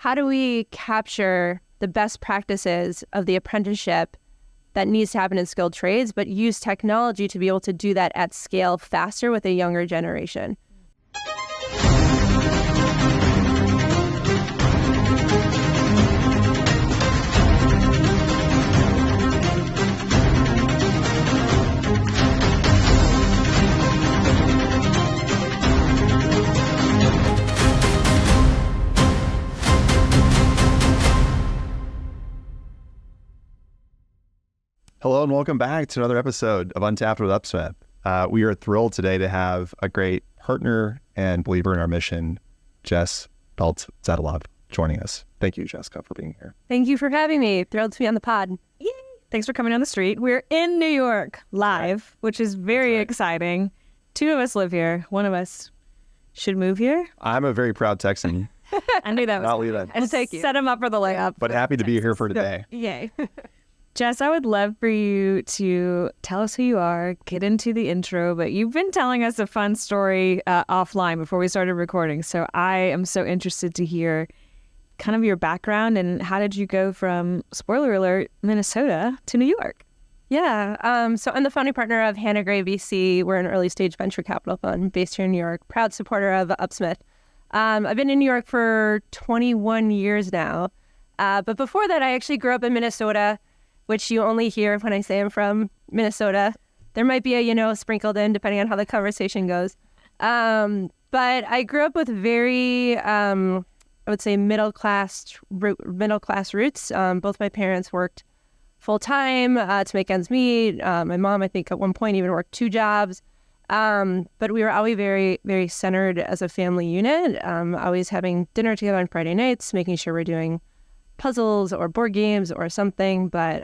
how do we capture the best practices of the apprenticeship that needs to happen in skilled trades, but use technology to be able to do that at scale faster with a younger generation? Hello and welcome back to another episode of Untapped with UpSmith. We are thrilled today to have a great partner and believer in our mission, Jess Peltz-Zatulove, joining us. Thank you, Jessica, for being here. Thank you for having me. Thrilled to be on the pod. Yay. Thanks for coming on the street. We're in New York live, which is very exciting. Two of us live here. One of us should move here. I'm a very proud Texan. I knew that was Not leave that. And take you. Set him up for the layup. But happy to be here for today. Yay. Jess, I would love for you to tell us who you are, get into the intro, but you've been telling us a fun story offline before we started recording. So I am so interested to hear kind of your background and how did you go from, spoiler alert, Minnesota to New York? Yeah, so I'm the founding partner of Hannah Gray VC. We're an early stage venture capital fund based here in New York, proud supporter of UpSmith. I've been in New York for 21 years now. But before that, I actually grew up in Minnesota, which you only hear when I say I'm from Minnesota. There might be a, sprinkled in depending on how the conversation goes. But I grew up with very, I would say middle class roots. Both my parents worked full time to make ends meet. My mom, I think at one point even worked 2 jobs. But we were always very, very centered as a family unit, always having dinner together on Friday nights, making sure we're doing puzzles or board games or something. But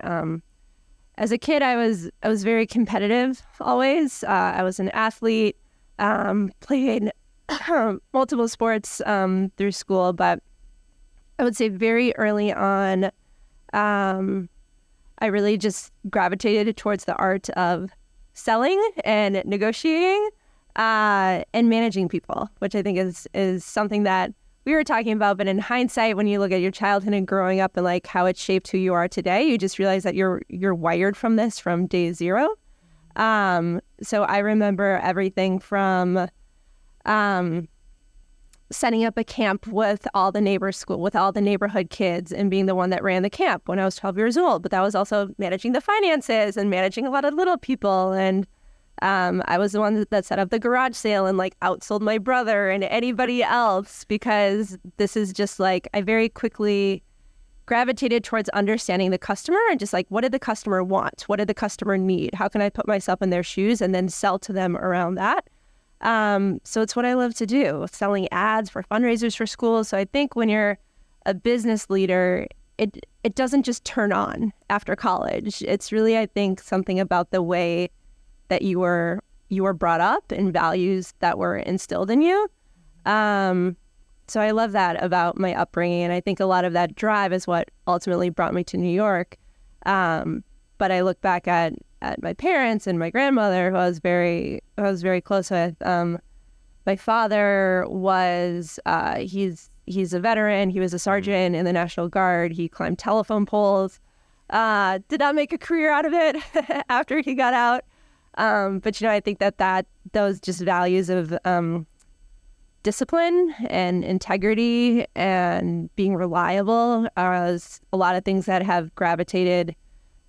as a kid, I was very competitive always. I was an athlete, played multiple sports through school. But I would say very early on, I really just gravitated towards the art of selling and negotiating and managing people, which I think is something that we were talking about, but in hindsight, when you look at your childhood and growing up and like how it shaped who you are today, you just realize that you're wired from this from day zero. So I remember everything from setting up a camp with all the neighborhood kids and being the one that ran the camp when I was 12 years old. But that was also managing the finances and managing a lot of little people. And I was the one that set up the garage sale and like outsold my brother and anybody else, because this is just like, I very quickly gravitated towards understanding the customer and just like, what did the customer want? What did the customer need? How can I put myself in their shoes and then sell to them around that? So it's what I love to do, selling ads for fundraisers for schools. So I think when you're a business leader, it doesn't just turn on after college. It's really, I think, something about the way that you were brought up and values that were instilled in you. So I love that about my upbringing. And I think a lot of that drive is what ultimately brought me to New York. But I look back at my parents and my grandmother, who I was very close with. My father was, he's a veteran. He was a sergeant in the National Guard. He climbed telephone poles, did not make a career out of it after he got out. But, I think that those just values of discipline and integrity and being reliable are a lot of things that have gravitated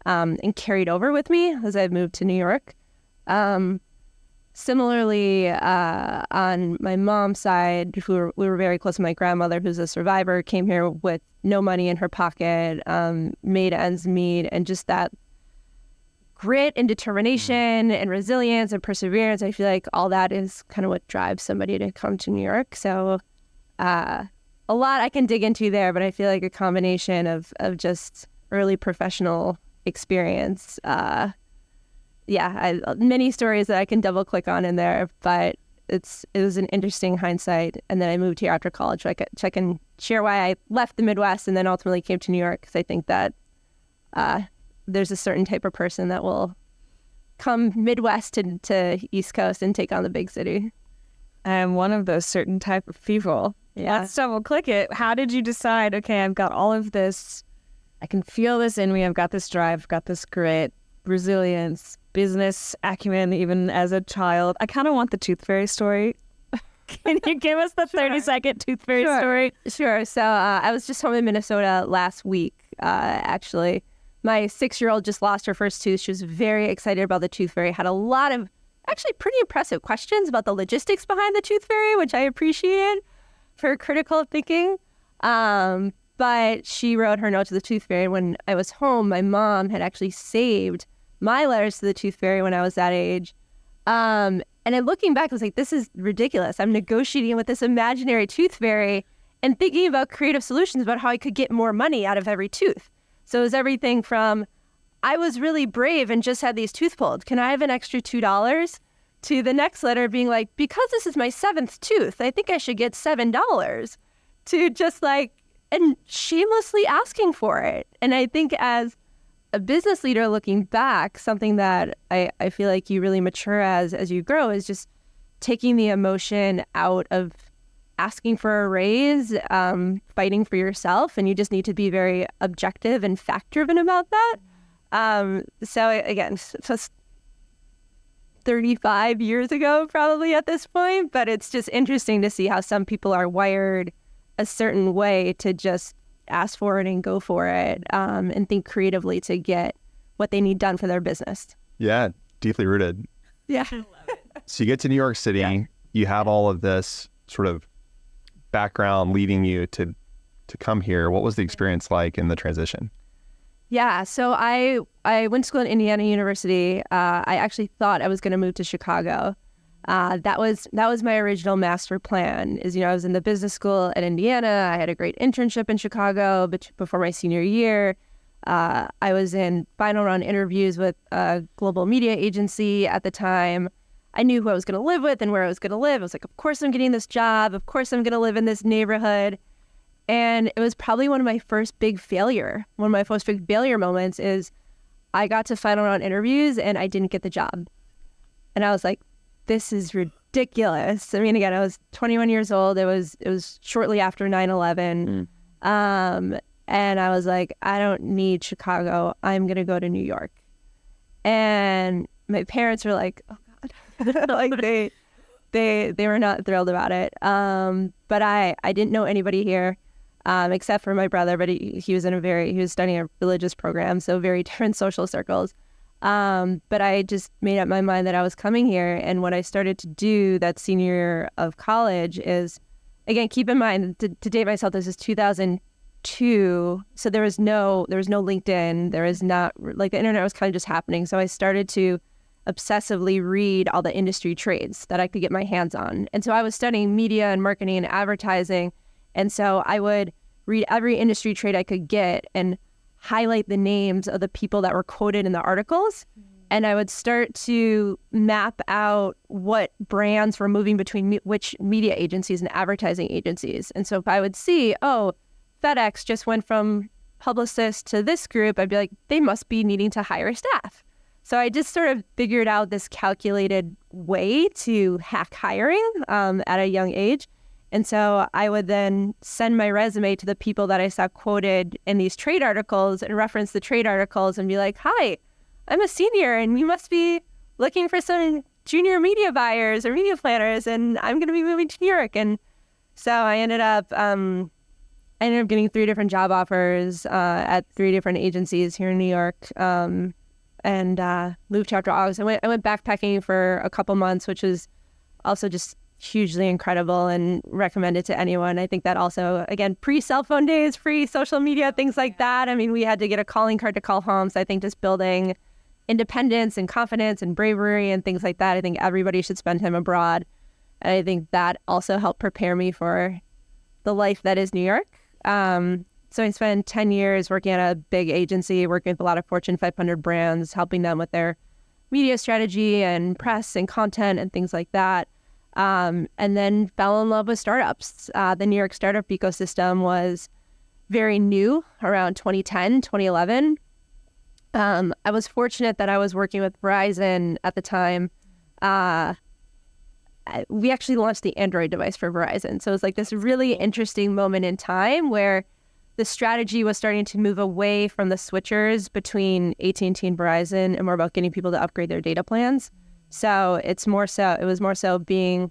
and carried over with me as I've moved to New York. Similarly, on my mom's side, we were very close to my grandmother, who's a survivor, came here with no money in her pocket, made ends meet, and just that grit and determination and resilience and perseverance. I feel like all that is kind of what drives somebody to come to New York. So a lot I can dig into there, but I feel like a combination of just early professional experience. Many stories that I can double click on in there, but it was an interesting hindsight. And then I moved here after college, so I can share why I left the Midwest and then ultimately came to New York, because I think that there's a certain type of person that will come Midwest to East Coast and take on the big city. I'm one of those certain type of people. Yeah. Let's double click it. How did you decide, okay, I've got all of this, I can feel this in me, I've got this drive, I've got this grit, resilience, business acumen, even as a child. I kind of want the Tooth Fairy story. Can you give us the 30-second Tooth Fairy story? Sure. So I was just home in Minnesota last week, actually. My 6-year-old just lost her first tooth. She was very excited about the Tooth Fairy, had a lot of actually pretty impressive questions about the logistics behind the Tooth Fairy, which I appreciate for critical thinking. But she wrote her note to the Tooth Fairy. When I was home, my mom had actually saved my letters to the Tooth Fairy when I was that age. And then looking back, I was like, this is ridiculous. I'm negotiating with this imaginary Tooth Fairy and thinking about creative solutions about how I could get more money out of every tooth. So it was everything from, I was really brave and just had these tooth pulled. Can I have an extra $2? To the next letter being like, because this is my 7th tooth, I think I should get $7. To just like, and shamelessly asking for it. And I think as a business leader looking back, something that I feel like you really mature as you grow is just taking the emotion out of asking for a raise, fighting for yourself, and you just need to be very objective and fact-driven about that. So again, just 35 years ago probably at this point, but it's just interesting to see how some people are wired a certain way to just ask for it and go for it, and think creatively to get what they need done for their business. Yeah, deeply rooted. Yeah. So you get to New York City, you have all of this sort of background leading you to come here. What was the experience like in the transition? Yeah, so I went to school at Indiana University. I actually thought I was going to move to Chicago. That was my original master plan. I was in the business school at Indiana. I had a great internship in Chicago before my senior year. I was in final round interviews with a global media agency at the time. I knew who I was going to live with and where I was going to live. I was like, of course I'm getting this job. Of course I'm going to live in this neighborhood. And it was probably one of my first big failure moments is I got to final round interviews and I didn't get the job. And I was like, this is ridiculous. I mean, again, I was 21 years old. It was shortly after 9/11. And I was like, I don't need Chicago. I'm going to go to New York. And my parents were like, oh God, like they were not thrilled about it. But I didn't know anybody here, except for my brother, but he was studying a religious program. So very different social circles. But I just made up my mind that I was coming here. And what I started to do that senior year of college is, again, keep in mind, to date myself, this is 2002. So there was no LinkedIn. There was not, like, the internet was kind of just happening. So I started to obsessively read all the industry trades that I could get my hands on. And so I was studying media and marketing and advertising. And so I would read every industry trade I could get and highlight the names of the people that were quoted in the articles. And I would start to map out what brands were moving between which media agencies and advertising agencies. And so if I would see, oh, FedEx just went from publicist to this group, I'd be like, they must be needing to hire staff. So I just sort of figured out this calculated way to hack hiring at a young age. And so I would then send my resume to the people that I saw quoted in these trade articles and reference the trade articles and be like, hi, I'm a senior and you must be looking for some junior media buyers or media planners, and I'm going to be moving to New York. And so I ended up getting 3 different job offers at 3 different agencies here in New York, and moved here after August. I went backpacking for a couple months, which was also just hugely incredible and recommended to anyone. I think that also, again, pre-cell phone days, pre-social media, things like that. I mean, we had to get a calling card to call home. So I think just building independence and confidence and bravery and things like that, I think everybody should spend time abroad. And I think that also helped prepare me for the life that is New York. So I spent 10 years working at a big agency, working with a lot of Fortune 500 brands, helping them with their media strategy and press and content and things like that. And then fell in love with startups. The New York startup ecosystem was very new around 2010, 2011. I was fortunate that I was working with Verizon at the time. we actually launched the Android device for Verizon. So it was like this really interesting moment in time where the strategy was starting to move away from the switchers between AT&T and Verizon and more about getting people to upgrade their data plans. So it was more so being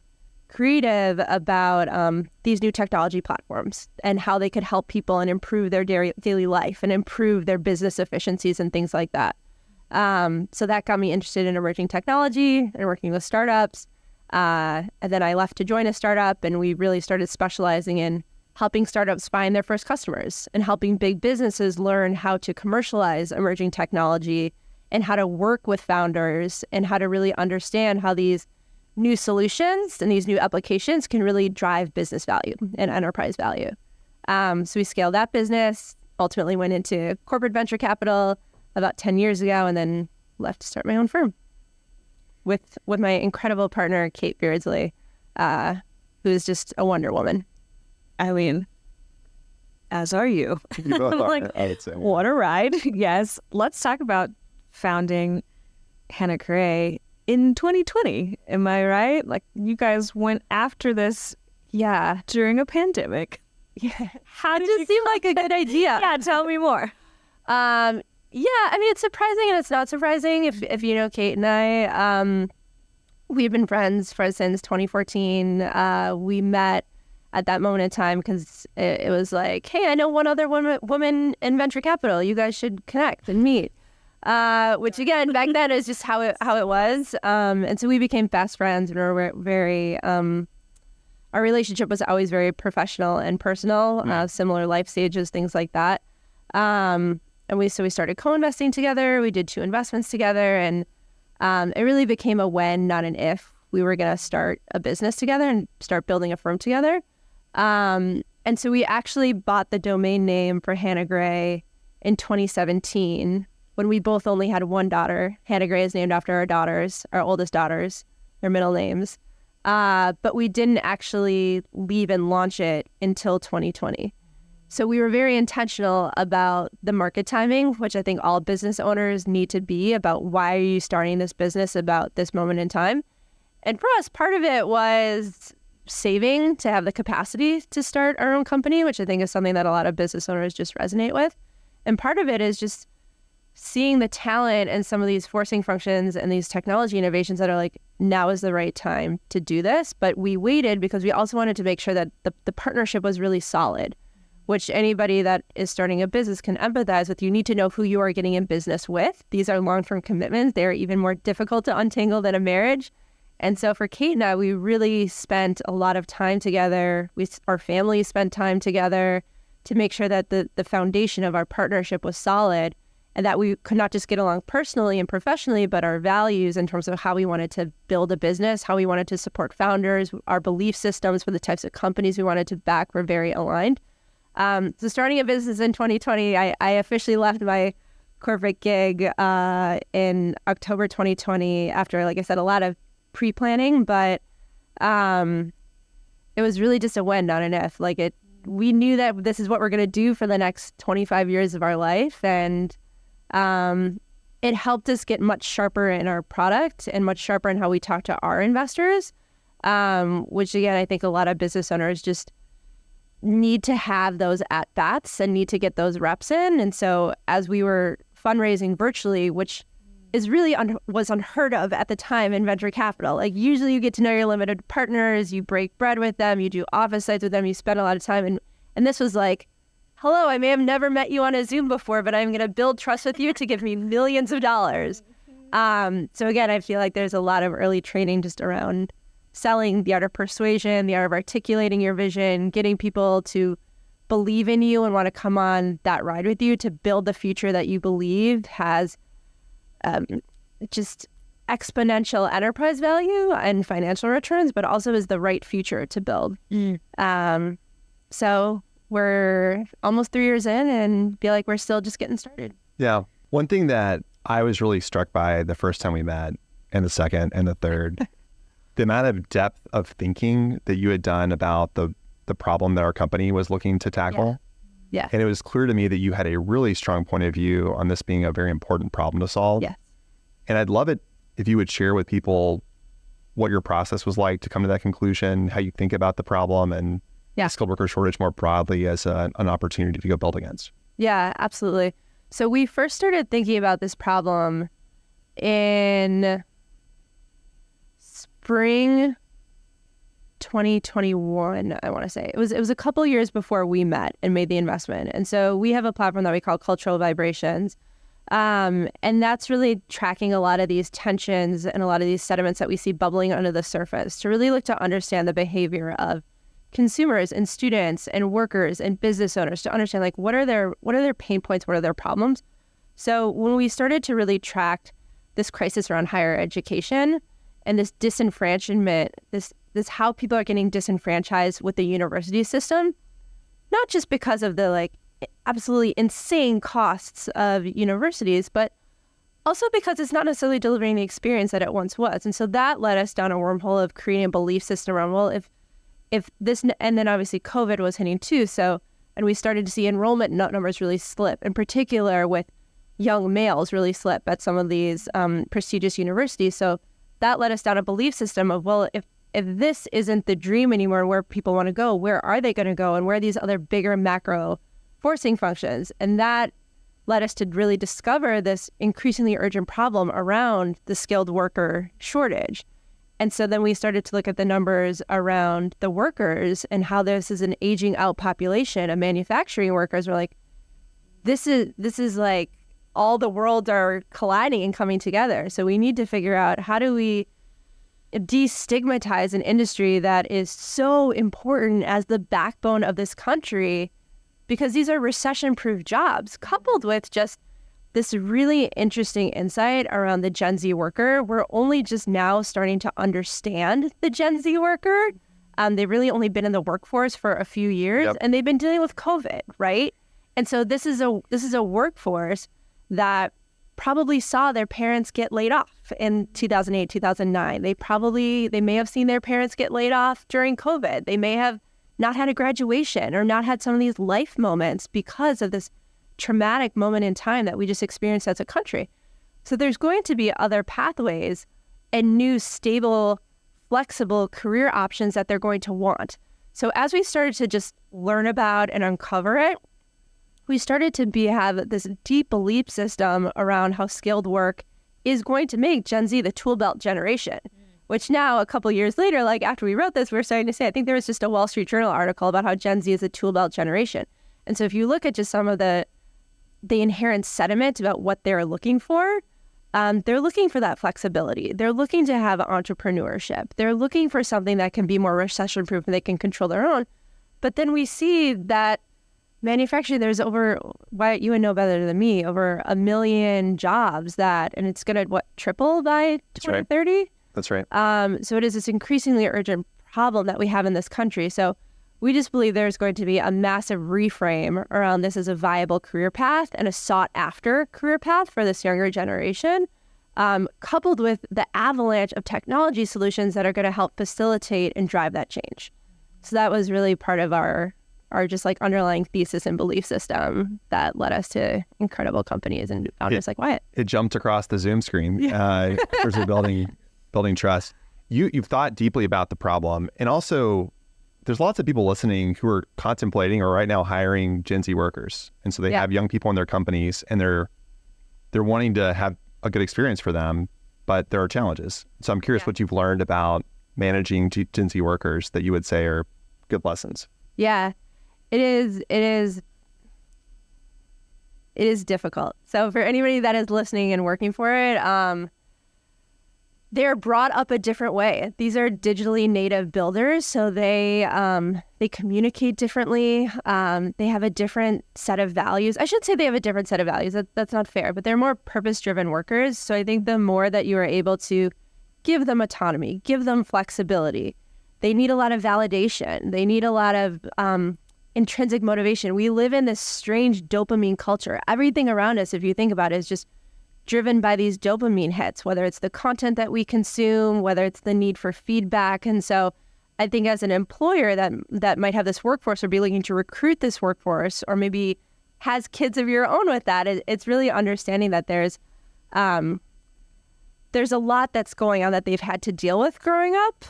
creative about these new technology platforms and how they could help people and improve their daily life and improve their business efficiencies and things like that. So that got me interested in emerging technology and working with startups. And then I left to join a startup, and we really started specializing in helping startups find their first customers and helping big businesses learn how to commercialize emerging technology and how to work with founders and how to really understand how these new solutions and these new applications can really drive business value and enterprise value. So we scaled that business, ultimately went into corporate venture capital about 10 years ago, and then left to start my own firm with my incredible partner, Kate Beardsley, who is just a Wonder Woman. I mean, as are you. You both are, Like, I would say. What a ride. Yes. Let's talk about founding Hannah Gray in 2020. Am I right? Like, you guys went after this during a pandemic. Yeah. How did It you just seemed like a good idea. Yeah, tell me more. I mean, it's surprising and it's not surprising. If you know Kate and I, we've been friends since 2014. We met at that moment in time because it was like, hey, I know one other woman in venture capital. You guys should connect and meet. Which again, back then is just how it was. And so we became fast friends, and we were very, our relationship was always very professional and personal, similar life stages, things like that. And we started co-investing together. We did 2 investments together, and it really became a when, not an if, we were going to start a business together and start building a firm together. And so we actually bought the domain name for Hannah Gray in 2017 when we both only had one daughter. Hannah Gray is named after our oldest daughters, their middle names. But we didn't actually leave and launch it until 2020. So we were very intentional about the market timing, which I think all business owners need to be, about why are you starting this business about this moment in time. And for us, part of it was saving to have the capacity to start our own company, which I think is something that a lot of business owners just resonate with. And part of it is just seeing the talent and some of these forcing functions and these technology innovations that are like, now is the right time to do this. But we waited because we also wanted to make sure that the partnership was really solid, which anybody that is starting a business can empathize with. You need to know who you are getting in business with. These are long-term commitments. They're even more difficult to untangle than a marriage. And so for Kate and I, we really spent a lot of time together. Our families spent time together to make sure that the foundation of our partnership was solid, and that we could not just get along personally and professionally, but our values in terms of how we wanted to build a business, how we wanted to support founders, our belief systems for the types of companies we wanted to back were very aligned. So starting a business in 2020, I officially left my corporate gig in October 2020 after, like I said, a lot of pre-planning, but it was really just a when, not an if. We knew that this is what we're going to do for the next 25 years of our life, and it helped us get much sharper in our product and much sharper in how we talk to our investors, which again, I think a lot of business owners just need to have those at-bats and need to get those reps in. And so as we were fundraising virtually, which is really was unheard of at the time in venture capital. Like, usually you get to know your limited partners, you break bread with them, you do office sites with them, you spend a lot of time. And this was like, hello, I may have never met you on a Zoom before, but I'm going to build trust with you to give me millions of dollars. So again, I feel like there's a lot of early training just around selling, the art of persuasion, the art of articulating your vision, getting people to believe in you and want to come on that ride with you to build the future that you believe has just exponential enterprise value and financial returns, but also is the right future to build. So we're almost 3 years in and feel like we're still just getting started. Yeah. One thing that I was really struck by the first time we met, and the second and the third, the amount of depth of thinking that you had done about the problem that our company was looking to tackle. Yeah. And it was clear to me that you had a really strong point of view on this being a very important problem to solve. Yes. And I'd love it if you would share with people what your process was like to come to that conclusion, how you think about the problem and skilled worker shortage more broadly as an opportunity to go build against. Yeah, absolutely. So we first started thinking about this problem in spring 2021, I want to say. It was a couple years before we met and made the investment. And so we have a platform that we call Cultural Vibrations. And that's really tracking a lot of these tensions and a lot of these sediments that we see bubbling under the surface to really look to understand the behavior of consumers and students and workers and business owners to understand like what are their pain points, what are their problems. So when we started to really track this crisis around higher education and this disenfranchisement, this how people are getting disenfranchised with the university system, not just because of the like absolutely insane costs of universities, but also because it's not necessarily delivering the experience that it once was. And so that led us down a wormhole of creating a belief system around, well, if this, and then obviously COVID was hitting too. So, and we started to see enrollment numbers really slip, in particular with young males really slip at some of these prestigious universities. So that led us down a belief system of, well, if this isn't the dream anymore, where people want to go, where are they going to go? And where are these other bigger macro forcing functions? And that led us to really discover this increasingly urgent problem around the skilled worker shortage. And so then we started to look at the numbers around the workers and how this is an aging out population of manufacturing workers. We're like, this is like all the worlds are colliding and coming together. So we need to figure out how do we destigmatize an industry that is so important as the backbone of this country, because these are recession-proof jobs, coupled with just this really interesting insight around the Gen Z worker. We're only just now starting to understand the Gen Z worker. They've really only been in the workforce for a few years, and they've been dealing with COVID, right? And so this is a workforce that probably saw their parents get laid off in 2008, 2009. They may have seen their parents get laid off during COVID. They may have not had a graduation or not had some of these life moments because of this traumatic moment in time that we just experienced as a country. So there's going to be other pathways and new, stable, flexible career options that they're going to want. So as we started to just learn about and uncover it, we started to have this deep belief system around how skilled work is going to make Gen Z the tool belt generation, which now a couple years later, like after we wrote this, we're starting to say, I think there was just a Wall Street Journal article about how Gen Z is a tool belt generation. And so if you look at just some of the inherent sediment about what they're looking for, they're looking for that flexibility. They're looking to have entrepreneurship. They're looking for something that can be more recession-proof and they can control their own. But then we see that manufacturing, there's over, Wyatt, you would know better than me, over 1 million jobs and it's going to, triple by 2030? That's right. So it is this increasingly urgent problem that we have in this country. So we just believe there's going to be a massive reframe around this as a viable career path and a sought-after career path for this younger generation, coupled with the avalanche of technology solutions that are going to help facilitate and drive that change. So that was really part of our just like underlying thesis and belief system that led us to incredible companies and founders like Wyatt. It jumped across the Zoom screen in terms of building trust. You've thought deeply about the problem, and also there's lots of people listening who are contemplating or right now hiring Gen Z workers. And so they have young people in their companies and they're wanting to have a good experience for them, but there are challenges. So I'm curious what you've learned about managing Gen Z workers that you would say are good lessons. Yeah, it is difficult. So for anybody that is listening and working for it, they're brought up a different way. These are digitally native builders, so they communicate differently. They have a different set of values. I should say they have a different set of values. That's not fair, but they're more purpose-driven workers. So I think the more that you are able to give them autonomy, give them flexibility, they need a lot of validation. They need a lot of intrinsic motivation. We live in this strange dopamine culture. Everything around us, if you think about it, is just driven by these dopamine hits, whether it's the content that we consume, whether it's the need for feedback. And so I think as an employer that might have this workforce or be looking to recruit this workforce, or maybe has kids of your own with that, it's really understanding that there's there's a lot that's going on that they've had to deal with growing up,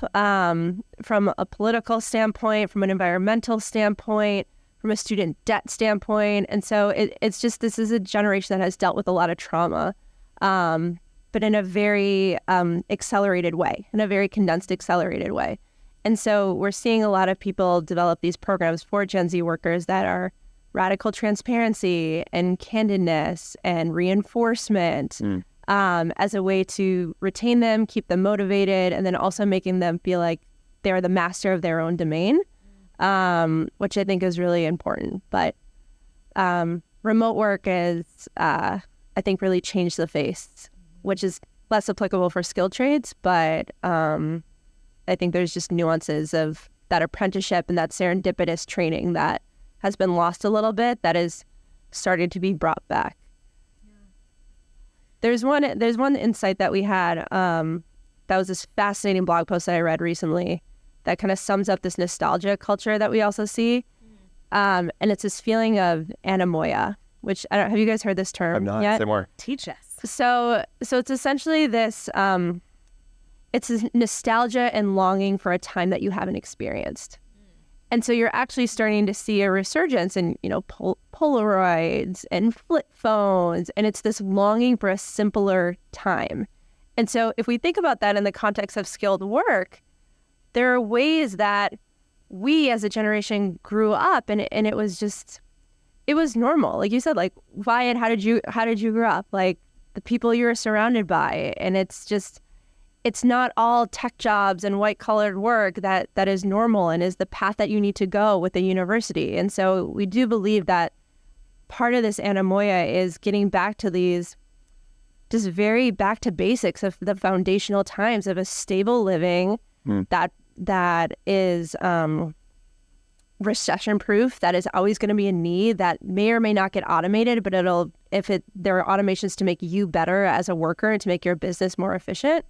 from a political standpoint, from an environmental standpoint, from a student debt standpoint. And so it's just, this is a generation that has dealt with a lot of trauma, but in a very accelerated way, in a very condensed, accelerated way. And so we're seeing a lot of people develop these programs for Gen Z workers that are radical transparency and candidness and reinforcement, as a way to retain them, keep them motivated, and then also making them feel like they're the master of their own domain, which I think is really important. But remote work is, I think, really changed the face, which is less applicable for skilled trades. But I think there's just nuances of that apprenticeship and that serendipitous training that has been lost a little bit that is starting to be brought back. There's one insight that we had, that was this fascinating blog post that I read recently that kind of sums up this nostalgia culture that we also see. And it's this feeling of anemoia, which have you guys heard this term I'm not. yet? Say more. Teach us. So it's essentially this, it's this nostalgia and longing for a time that you haven't experienced. And so you're actually starting to see a resurgence in, Polaroids and flip phones, and it's this longing for a simpler time. And so if we think about that in the context of skilled work, there are ways that we as a generation grew up, and it was normal. Like you said, like, Wyatt, how did you grow up? Like, the people you were surrounded by, and it's not all tech jobs and white-collared work that is normal and is the path that you need to go with a university. And so we do believe that part of this anemoia is getting back to these, just very back to basics of the foundational times of a stable living that is recession-proof, that is always going to be a need, that may or may not get automated, but there are automations to make you better as a worker and to make your business more efficient.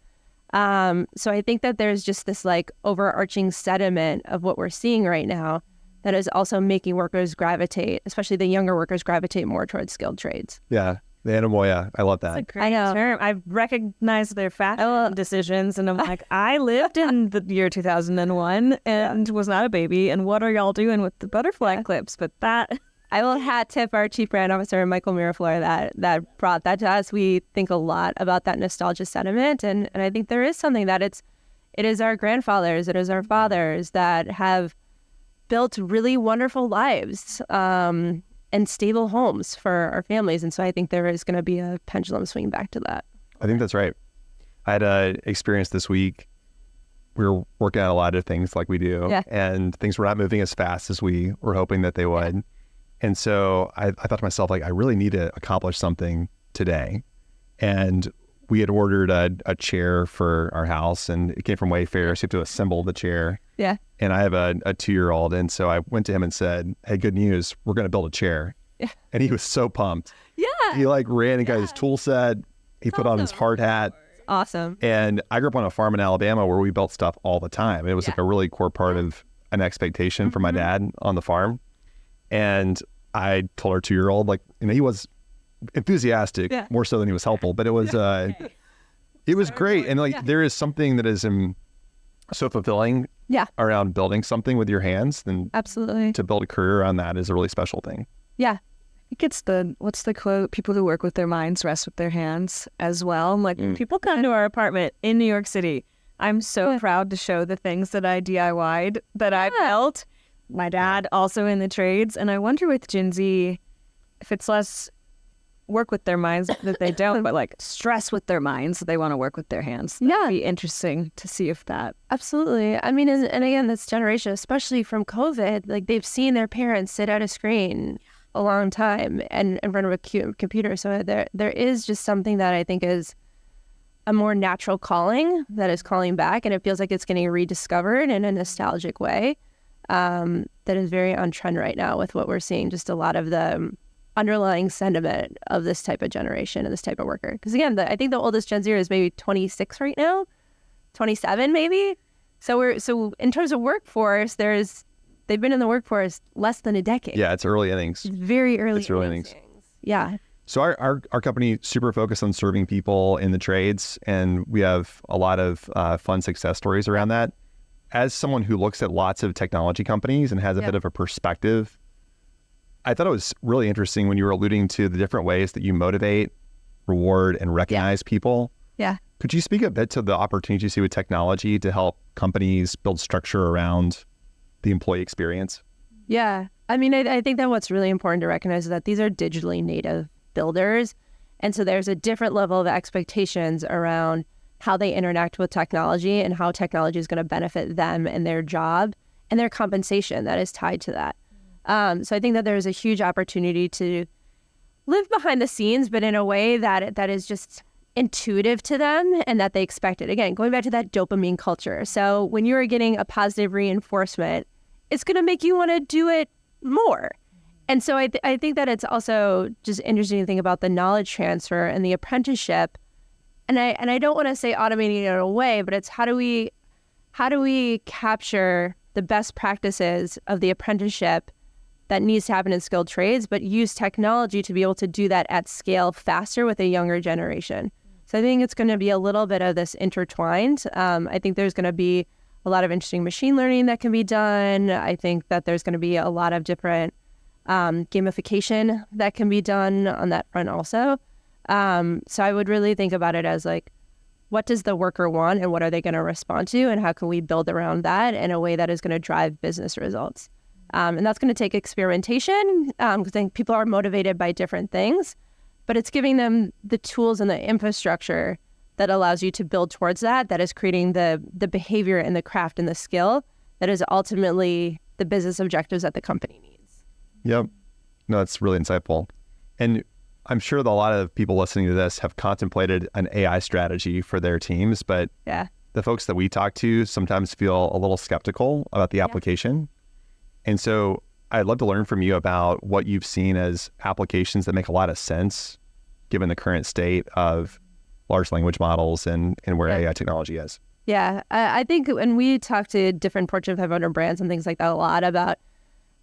So I think that there's just this like overarching sediment of what we're seeing right now that is also making workers gravitate, especially the younger workers, gravitate more towards skilled trades. Yeah, the anemoia. I love that. That's a great term. I've recognized their fashion decisions, and I'm like, I lived in the year 2001 and was not a baby, and what are y'all doing with the butterfly clips? But that... I will hat tip our chief brand officer, Michael Miraflor, that brought that to us. We think a lot about that nostalgia sentiment. And I think there is something that it is our grandfathers, it is our fathers that have built really wonderful lives and stable homes for our families. And so I think there is going to be a pendulum swing back to that. I think that's right. I had an experience this week. We were working on a lot of things like we do, and things were not moving as fast as we were hoping that they would. Yeah. And so I thought to myself, like, I really need to accomplish something today. And we had ordered a chair for our house, and it came from Wayfair, so you have to assemble the chair. Yeah. And I have a 2-year-old, and so I went to him and said, hey, good news, we're going to build a chair. Yeah. And he was so pumped. Yeah. He ran and got his tool set. He put on his hard hat. Awesome. And I grew up on a farm in Alabama where we built stuff all the time. It was like a really core part of an expectation for my dad on the farm. And I told our 2-year-old, like, he was enthusiastic, more so than he was helpful, but it was it was great. And like there is something that is so fulfilling around building something with your hands. And absolutely, to build a career around that is a really special thing. Yeah. I think it's what's the quote? People who work with their minds rest with their hands as well. I'm like, people come to our apartment in New York City. I'm so proud to show the things that I DIY'd, that I built. My dad also in the trades. And I wonder with Gen Z, if it's less work with their minds that they don't, but like stress with their minds that they want to work with their hands. That'd be interesting to see if that. Absolutely. I mean, and again, this generation, especially from COVID, like they've seen their parents sit at a screen a long time and in front of a computer. So there is just something that I think is a more natural calling that is calling back, and it feels like it's getting rediscovered in a nostalgic way. That is very on trend right now with what we're seeing, just a lot of the underlying sentiment of this type of generation and this type of worker. Because again, I think the oldest Gen Z is maybe 26 right now, 27 maybe. So in terms of workforce, they've been in the workforce less than a decade. Yeah, it's early innings. It's very early. It's early innings. Yeah. So our company super focused on serving people in the trades, and we have a lot of fun success stories around that. As someone who looks at lots of technology companies and has a bit of a perspective, I thought it was really interesting when you were alluding to the different ways that you motivate, reward, and recognize people. Yeah. Could you speak a bit to the opportunities you see with technology to help companies build structure around the employee experience? Yeah. I mean, I think that what's really important to recognize is that these are digitally native builders. And so there's a different level of expectations around how they interact with technology and how technology is going to benefit them and their job and their compensation that is tied to that. So I think that there's a huge opportunity to live behind the scenes, but in a way that is just intuitive to them and that they expect it. Again, going back to that dopamine culture. So when you're getting a positive reinforcement, it's going to make you want to do it more. And so I think that it's also just interesting to think about the knowledge transfer and the apprenticeship. And I don't want to say automating it away, but it's how do we capture the best practices of the apprenticeship that needs to happen in skilled trades, but use technology to be able to do that at scale faster with a younger generation. So I think it's going to be a little bit of this intertwined. I think there's going to be a lot of interesting machine learning that can be done. I think that there's going to be a lot of different gamification that can be done on that front also. So I would really think about it as like, what does the worker want and what are they going to respond to, and how can we build around that in a way that is going to drive business results? And that's going to take experimentation because I think people are motivated by different things, but it's giving them the tools and the infrastructure that allows you to build towards that is creating the behavior and the craft and the skill that is ultimately the business objectives that the company needs. Yep. No, that's really insightful. And I'm sure that a lot of people listening to this have contemplated an AI strategy for their teams, but the folks that we talk to sometimes feel a little skeptical about the application. And so I'd love to learn from you about what you've seen as applications that make a lot of sense given the current state of large language models and where AI technology is. Yeah, I think when we talk to different Fortune 500 brands and things like that a lot about,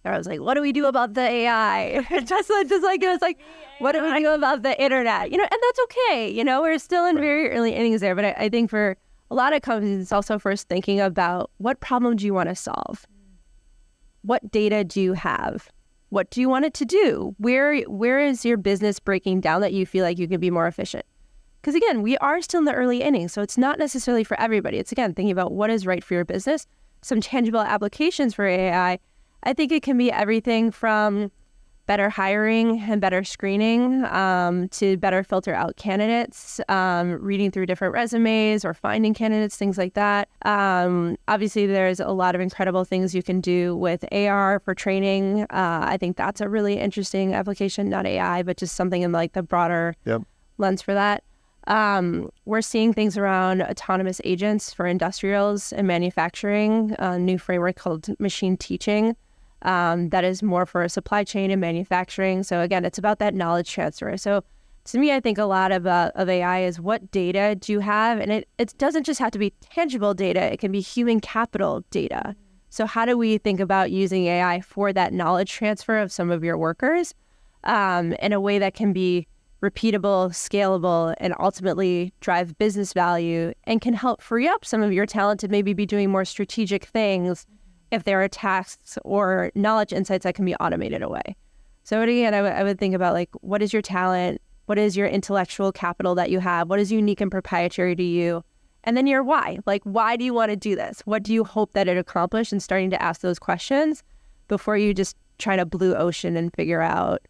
I was like, what do we do about the AI? just like it was like, what do we do about the internet? And that's okay. We're still in very early innings there. But I think for a lot of companies, it's also first thinking about what problem do you want to solve? What data do you have? What do you want it to do? Where is your business breaking down that you feel like you can be more efficient? Because again, we are still in the early innings, so it's not necessarily for everybody. It's again, thinking about what is right for your business. Some tangible applications for AI. I think it can be everything from better hiring and better screening to better filter out candidates, reading through different resumes or finding candidates, things like that. Obviously, there's a lot of incredible things you can do with AR for training. I think that's a really interesting application, not AI, but just something in like the broader lens for that. We're seeing things around autonomous agents for industrials and manufacturing, a new framework called machine teaching. That is more for supply chain and manufacturing. So again, it's about that knowledge transfer. So to me, I think a lot of AI is what data do you have? And it doesn't just have to be tangible data. It can be human capital data. So how do we think about using AI for that knowledge transfer of some of your workers in a way that can be repeatable, scalable, and ultimately drive business value and can help free up some of your talent to maybe be doing more strategic things if there are tasks or knowledge insights that can be automated away. So again, I would think about like, what is your talent? What is your intellectual capital that you have? What is unique and proprietary to you? And then your why. Like, why do you want to do this? What do you hope that it accomplishes? And starting to ask those questions before you just try to blue ocean and figure out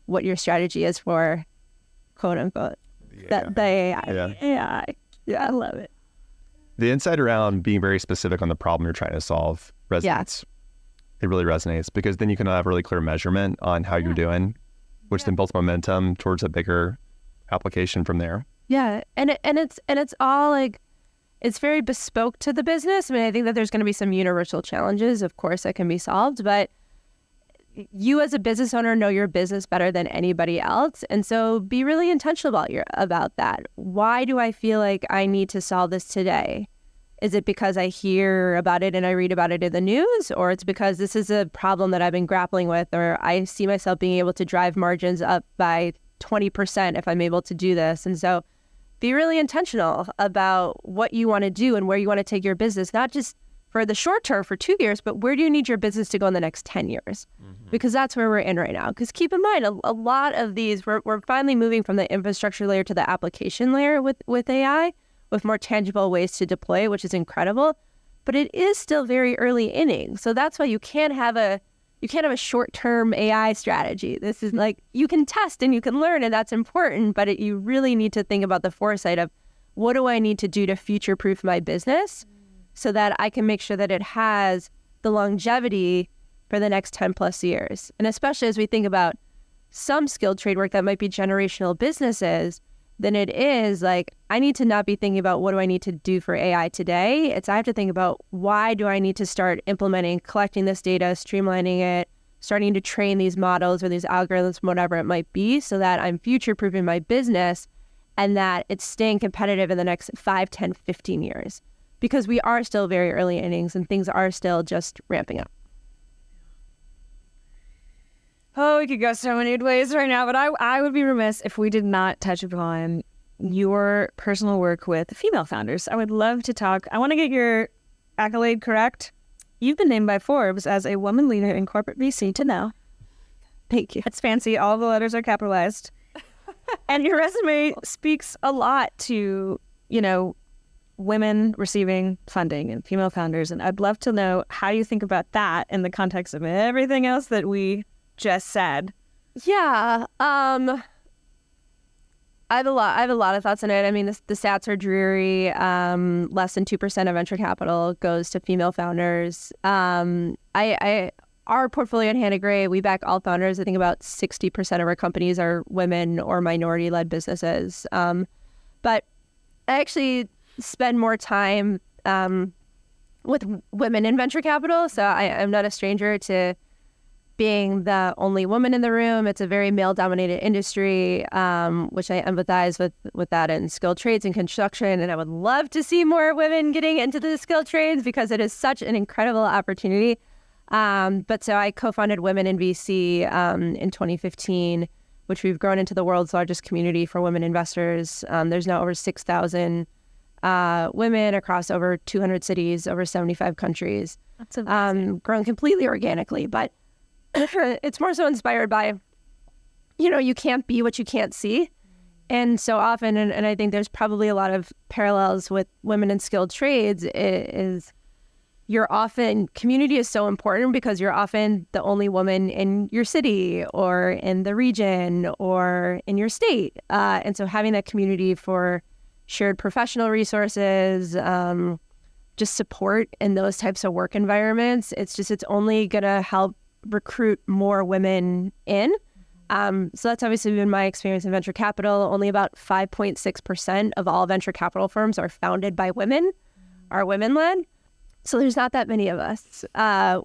what your strategy is for, quote unquote, the AI. AI. Yeah, I love it. The insight around being very specific on the problem you're trying to solve resonates. It really resonates because then you can have a really clear measurement on how you're doing, which then builds momentum towards a bigger application from there. Yeah, and it's all like, it's very bespoke to the business. I mean, I think that there's going to be some universal challenges, of course, that can be solved, but you as a business owner know your business better than anybody else. And so be really intentional about that. Why do I feel like I need to solve this today? Is it because I hear about it and I read about it in the news? Or it's because this is a problem that I've been grappling with, or I see myself being able to drive margins up by 20% if I'm able to do this. And so be really intentional about what you want to do and where you want to take your business, not just for the short term, for 2 years, but where do you need your business to go in the next 10 years? Because that's where we're in right now. Because keep in mind, a lot of these, we're finally moving from the infrastructure layer to the application layer with AI, with more tangible ways to deploy, which is incredible. But it is still very early innings. So that's why you can't have a short-term AI strategy. This is like, you can test and you can learn, and that's important, but you really need to think about the foresight of, what do I need to do to future-proof my business so that I can make sure that it has the longevity for the next 10 plus years. And especially as we think about some skilled trade work that might be generational businesses, then it is like, I need to not be thinking about what do I need to do for AI today. I have to think about, why do I need to start implementing, collecting this data, streamlining it, starting to train these models or these algorithms, whatever it might be, so that I'm future-proofing my business and that it's staying competitive in the next 5, 10, 15 years. Because we are still very early innings and things are still just ramping up. Oh, we could go so many ways right now, but I would be remiss if we did not touch upon your personal work with female founders. I would love to talk. I want to get your accolade correct. You've been named by Forbes as a woman leader in corporate VC to now. Thank you. It's fancy. All the letters are capitalized. And your resume speaks a lot to, women receiving funding and female founders. And I'd love to know how you think about that in the context of everything else that we just said. Yeah. I have a lot of thoughts on it. I mean, the stats are dreary. Less than 2% of venture capital goes to female founders. Our portfolio at Hannah Gray, we back all founders. I think about 60% of our companies are women or minority-led businesses. But I actually spend more time with women in venture capital. So I'm not a stranger to being the only woman in the room. It's a very male-dominated industry, which I empathize with that in skilled trades and construction. And I would love to see more women getting into the skilled trades because it is such an incredible opportunity. But so I co-founded Women in VC in 2015, which we've grown into the world's largest community for women investors. There's now over 6,000 women across over 200 cities, over 75 countries. That's amazing. Grown completely organically, but it's more so inspired by, you can't be what you can't see. And so often, and I think there's probably a lot of parallels with women in skilled trades, is community is so important because you're often the only woman in your city or in the region or in your state. And so having that community for shared professional resources, just support in those types of work environments, it's only going to help recruit more women in. So that's obviously been my experience in venture capital. Only about 5.6% of all venture capital firms are founded by women, are women-led. So there's not that many of us.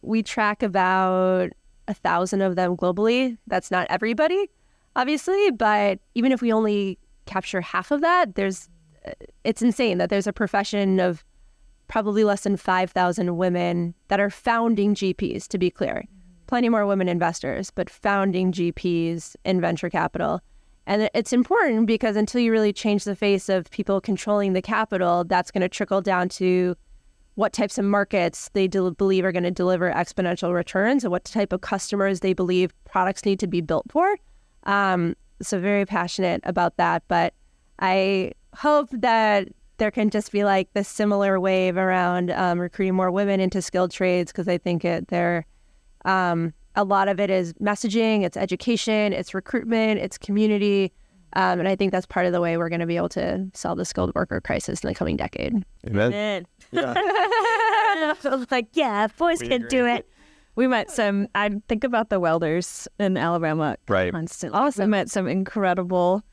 We track about 1,000 of them globally. That's not everybody, obviously, but even if we only capture half of that, it's insane that there's a profession of probably less than 5,000 women that are founding GPs, to be clear. Plenty more women investors, but founding GPs in venture capital. And it's important because until you really change the face of people controlling the capital, that's going to trickle down to what types of markets they believe are going to deliver exponential returns and what type of customers they believe products need to be built for. So very passionate about that. But I hope that there can just be like this similar wave around recruiting more women into skilled trades, because I think a lot of it is messaging, it's education, it's recruitment, it's community. And I think that's part of the way we're going to be able to solve the skilled worker crisis in the coming decade. Amen. Yeah. Boys can do it. We met I think about the welders in Alabama constantly. Also met some incredible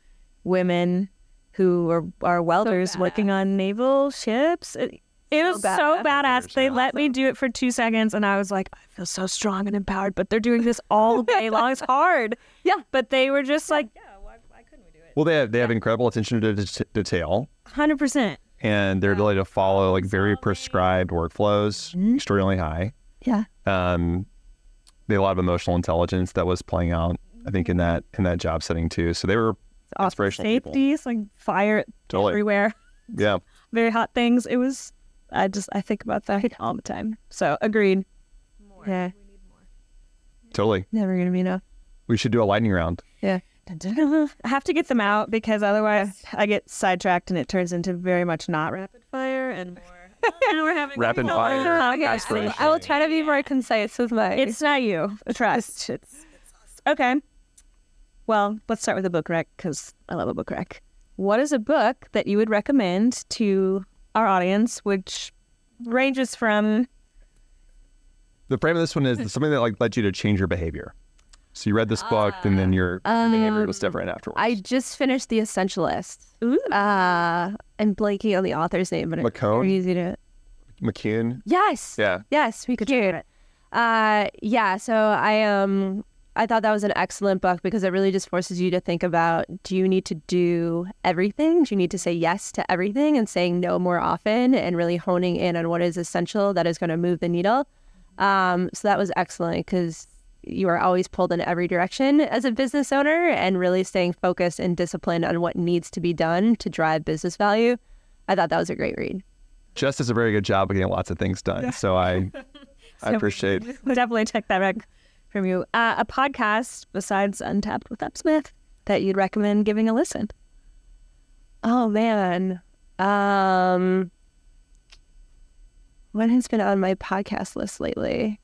women who are welders working on naval ships. It was so badass. They let me do it for 2 seconds, and I was like, I feel so strong and empowered, but they're doing this all day long. It's hard. Yeah. But they were just like, why couldn't we do it? Well, they have incredible attention to detail. 100%. And their ability to follow very prescribed workflows, extremely high. Yeah. They had a lot of emotional intelligence that was playing out I think, in that job setting too. So they were inspirational people. Safety, like fire Totally. everywhere. Yeah. Very hot things. It was, I think about that all the time. So agreed. Yeah. Totally. Never going to be enough. We should do a lightning round. Yeah. I have to get them out because otherwise I get sidetracked and it turns into very much not rapid fire and more. Now we're having Rapid fire. Okay, Aspiration. I will try to be more concise with mine. It's not you. Trust. It's okay. Well, let's start with a book rec because I love a book rec. What is a book that you would recommend to our audience, which ranges from... The frame of this one is something that like led you to change your behavior. So you read this book and then your behavior was different afterwards. I just finished The Essentialist. Ooh. I'm blanking on the author's name, but it's McCone? very easy to... McCune. Yes. Yeah. Yes, we could do it. Yeah, so I thought that was an excellent book because it really just forces you to think about, do you need to do everything? Do you need to say yes to everything and saying no more often and really honing in on what is essential that is going to move the needle? So that was excellent because you are always pulled in every direction as a business owner and really staying focused and disciplined on what needs to be done to drive business value. I thought that was a great read. Jess does a very good job of getting lots of things done. So I appreciate. We'll definitely check that rec from you. A podcast besides Untapped with UpSmith that you'd recommend giving a listen? Oh, man. What has been on my podcast list lately?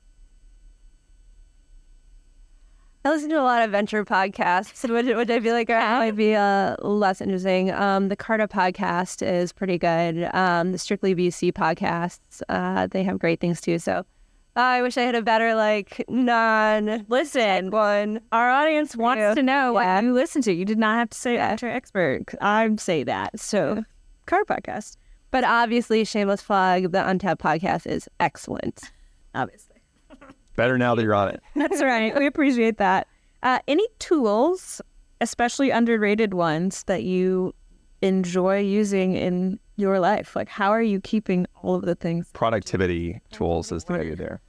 I listen to a lot of venture podcasts, which I feel like might be less interesting. The Carta podcast is pretty good. The Strictly VC podcasts, they have great things too. So I wish I had a better Listen, one. our audience wants to know Yeah. what you listen to. You did not have to say venture expert. I say that. So, Carta podcast, But obviously, shameless plug, the Untapped podcast is excellent. obviously. Better now that you're on it. That's right. We appreciate that. Any tools, especially underrated ones, that you enjoy using in your life? Like, how are you keeping all of the things? Productivity tools is the way there.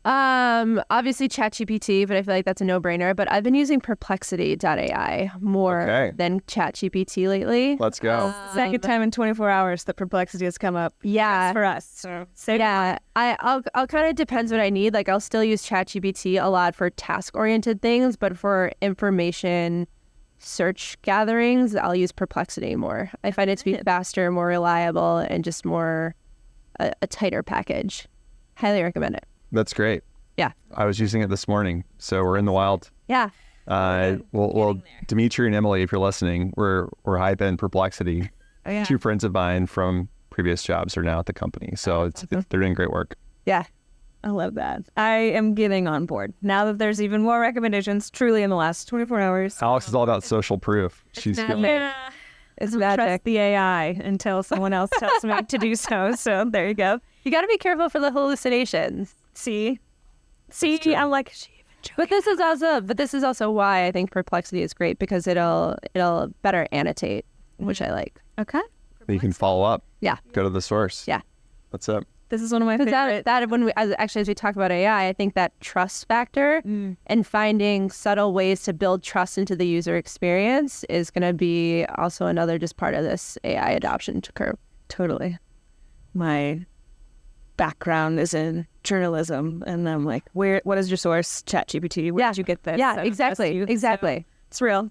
Obviously ChatGPT, but I feel like that's a no-brainer. But I've been using Perplexity.ai more than ChatGPT lately. Let's go. Second time in 24 hours that Perplexity has come up. Yeah. For us. So, Yeah, I'll kind of depends what I need. Like I'll still use ChatGPT a lot for task-oriented things, but for information search gatherings, I'll use Perplexity more. I find it to be faster, more reliable, and just more a tighter package. Highly recommend it. That's great. Yeah. I was using it this morning. So we're in the wild. Yeah. Well, Dimitri and Emily, if you're listening, we're hyping Perplexity. Oh, yeah. Two friends of mine from previous jobs are now at the company. So they're doing great work. Yeah. I love that. I am getting on board now that there's even more recommendations truly in the last 24 hours. Alex is all about social proof. She's feeling it. It's I don't magic. trust the AI until someone else tells me to do so. So there you go. You got to be careful for the hallucinations. See, I'm like, is she even joking? But this is also why I think Perplexity is great because it'll better annotate, which I like. Okay. You can follow up. Yeah. Go to the source. Yeah. What's up? This is one of my favorite. That when as we talk about AI, I think that trust factor and finding subtle ways to build trust into the user experience is going to be also another just part of this AI adoption curve. Totally. My background is in journalism, and I'm like, what is your source? ChatGPT. Where did you get this? Yeah, I don't exactly. trust you. Exactly. So it's real.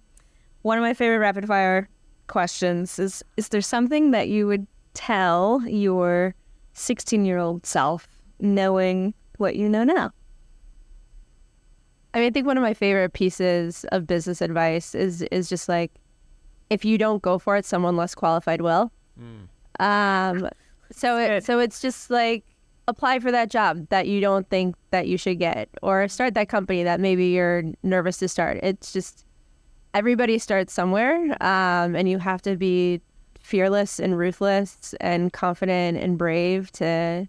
One of my favorite rapid fire questions is there something that you would tell your 16-year-old self knowing what you know now? I mean, I think one of my favorite pieces of business advice is just like, if you don't go for it, someone less qualified will. So it's just like, apply for that job that you don't think that you should get, or start that company that maybe you're nervous to start. It's just, everybody starts somewhere, and you have to be fearless and ruthless and confident and brave to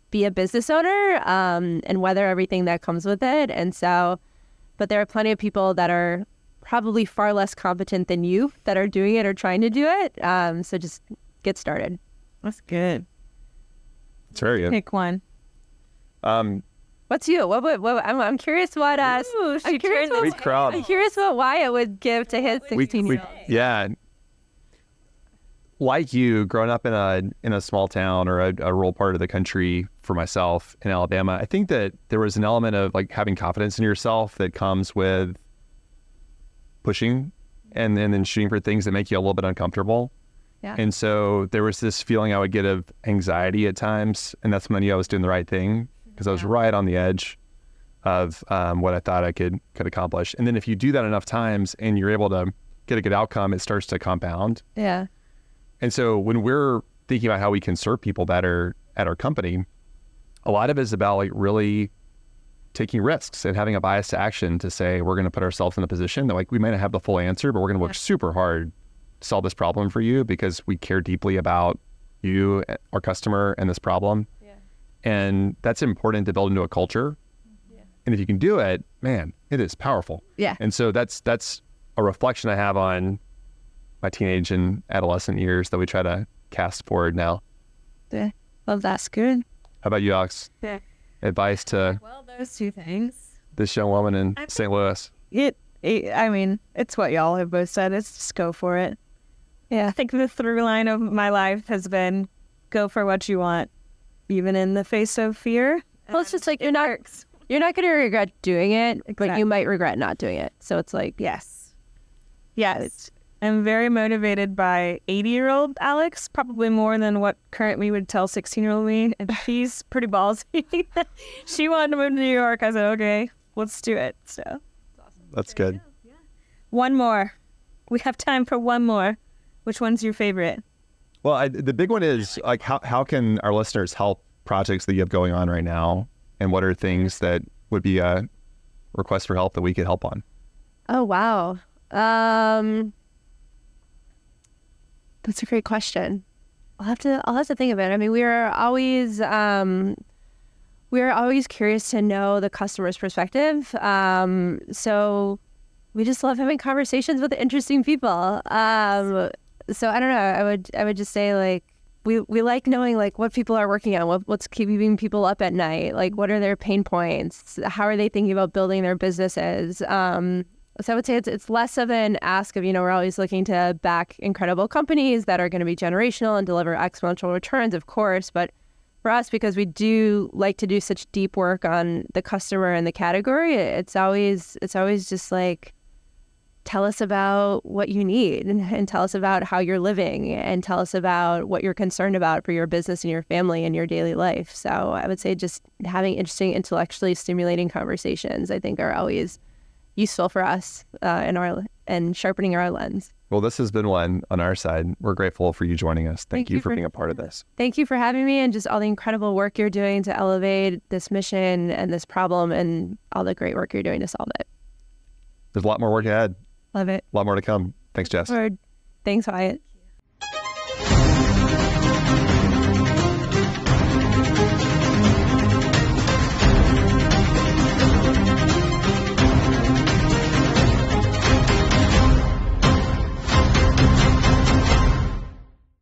be a business owner, and weather everything that comes with it. And so, but there are plenty of people that are probably far less competent than you that are doing it or trying to do it. So just get started. That's good. It's very good. Pick one. What's you? I'm curious what Ooh, she I'm curious turned the Sweet crowd. I'm curious what Wyatt would give to his 16-year-old. Yeah. Like you, growing up in a small town or a rural part of the country for myself in Alabama, I think that there was an element of like having confidence in yourself that comes with pushing and then shooting for things that make you a little bit uncomfortable. Yeah. And so there was this feeling I would get of anxiety at times, and that's when I knew I was doing the right thing because I was right on the edge of what I thought I could accomplish. And then if you do that enough times and you're able to get a good outcome, it starts to compound. Yeah. And so when we're thinking about how we can serve people better at our company, a lot of it is about like really taking risks and having a bias to action to say, we're going to put ourselves in a position that like we might not have the full answer, but we're going to work super hard to solve this problem for you because we care deeply about you, our customer, and this problem. Yeah. And that's important to build into a culture. Yeah. And if you can do it, man, it is powerful. Yeah. And so that's a reflection I have on my teenage and adolescent years that we try to cast forward now. Yeah. Well, that's good. How about you, Alex? Yeah. Advice to those two things. this young woman in St. Louis? I mean, it's what y'all have both said. It's just go for it. Yeah, I think the through line of my life has been go for what you want, even in the face of fear. Well, it's just like you're not going to regret doing it, but you might regret not doing it. So it's like, yes. I'm very motivated by 80-year-old Alex, probably more than what current me would tell 16-year-old me. And she's pretty ballsy. She wanted to move to New York. I said, okay, let's do it. So That's good. yeah. One more. We have time for one more. Which one's your favorite? Well, the big one is like how can our listeners help projects that you have going on right now, and what are things that would be a request for help that we could help on? oh, wow. That's a great question. I'll have to think of it. I mean, we're always curious to know the customer's perspective. So we just love having conversations with interesting people. So I don't know. I would just say like we like knowing like what people are working on, what's keeping people up at night, like what are their pain points, how are they thinking about building their businesses. So I would say it's less of an ask of, we're always looking to back incredible companies that are going to be generational and deliver exponential returns, of course. But for us, because we do like to do such deep work on the customer and the category, it's always just like, tell us about what you need and tell us about how you're living and tell us about what you're concerned about for your business and your family and your daily life. So I would say just having interesting, intellectually stimulating conversations, I think, are always useful for us and sharpening our lens. Well, this has been one on our side. We're grateful for you joining us. Thank you for being a part of this. Thank you for having me and just all the incredible work you're doing to elevate this mission and this problem and all the great work you're doing to solve it. There's a lot more work ahead. Love it. A lot more to come. Thanks, Jess. Thanks, Wyatt.